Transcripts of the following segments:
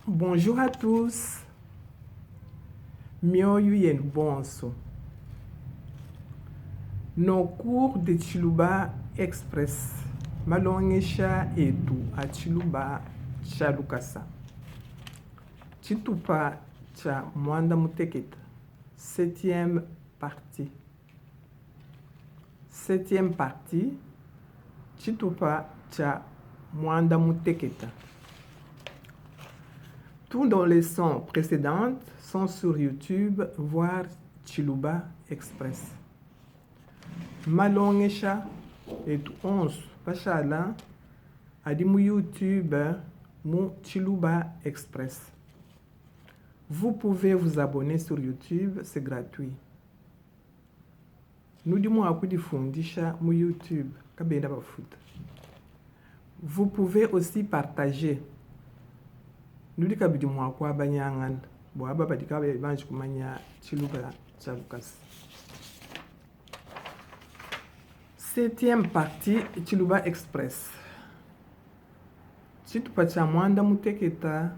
Bonjour à tous. Mioyo yen bonso. Nos cours de Chiluba Express. Malongesha etu a Chiluba Chalukasa. Chitupa cha Mwanda Muteketa. 7e partie. 7e partie. Chitupa cha Mwanda Muteketa. Tous nos leçons précédentes sont sur YouTube, voire Chiluba Express. Malongesha et 11 Pachala a dit YouTube mon Chiluba Express. Vous pouvez vous abonner sur YouTube, c'est gratuit. Nous disons à coup fundisha mon YouTube. Vous pouvez aussi partager. Nous disons que nous avons un banyangan. Nous avons un Chiluba Chalukas. 7e partie Chiluba Express. Chitupa cha Mwanda Muteketa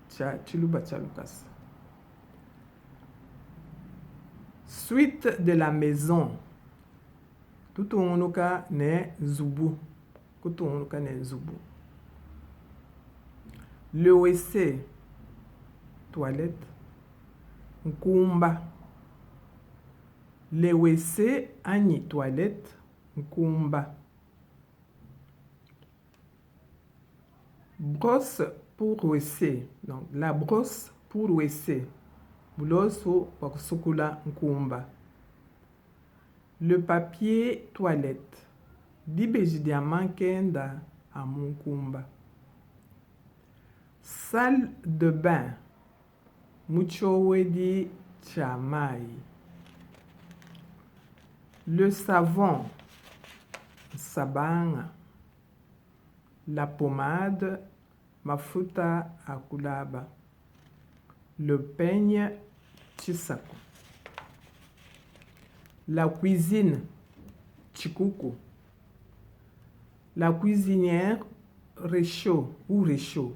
cha Chiluba Chalukas. Suite de la maison. Tout le monde ne zubu. Tout le monde ne zubu. Le WC, toilette, nkumba. Le WC, ani toilette, nkumba. Brosse pour WC. Donc, la brosse pour WC. Buloso wakusukula nkumba. Le papier toilette. Dibeji diamant kenda amunkumba. Salle de bain. Muchowedi chamai. Le savon. Sabanga. La pommade. Mafuta akulaba. Le peigne. Chisako. La cuisine. Chikuku. La cuisinière. Réchaud ou réchaud.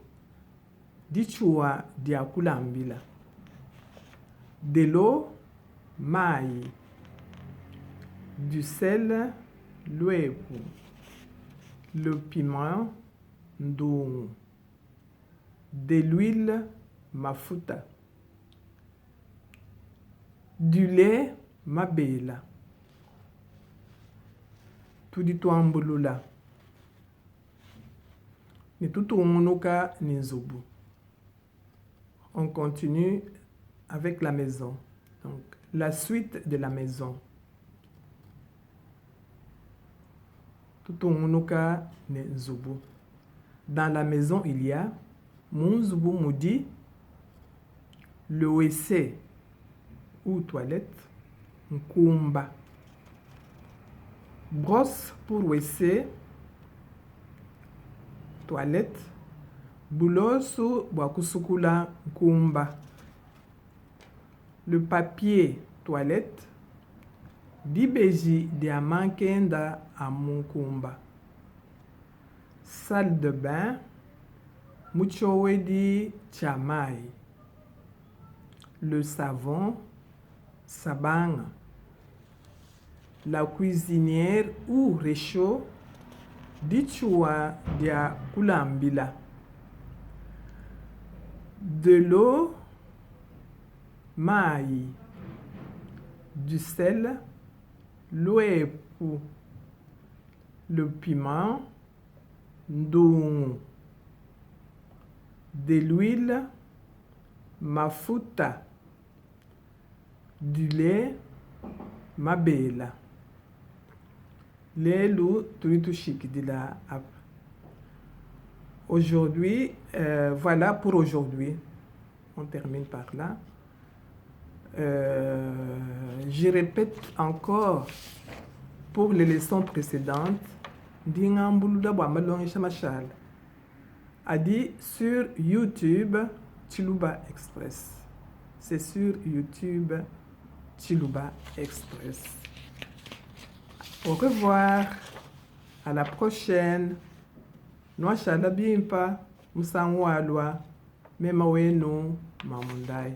Dichua diakulambila. De l'eau, mai. Du sel, luepu. Le piment, ndongo. De l'huile, mafuta. Du lait, mabela. Tudituambulula. Ni tutuumunuka ninzubu. On continue avec la maison. Donc, la suite de la maison. Tutuumunuka ninzubu. Dans la maison, il y a Munzubu Moudi, le WC ou toilette, Nkumba. Brosse pour WC, toilette, Bulosu Wakusukula Nkumba. Le papier toilette, Dibeji Diamant Kenda Amunkumba. Salle de bain, Muchowedi Chamai. Le savon, Sabanga. La cuisinière ou réchaud, Dichua dia kulambila. De l'eau, mai. Du sel, luepu. Le piment, ndongo. De l'huile, mafuta. Du lait, mabela. Lelu tunitushik dila ap. Aujourd'hui, voilà pour aujourd'hui. On termine par là. Je répète encore pour les leçons précédentes. Dingambuluda Bwamalong Shamashal a dit sur YouTube Chiluba Express. C'est sur YouTube Chiluba Express. Au revoir. À la prochaine. Noa shala bimpa. Musangwalwa. mema wenu mamundai.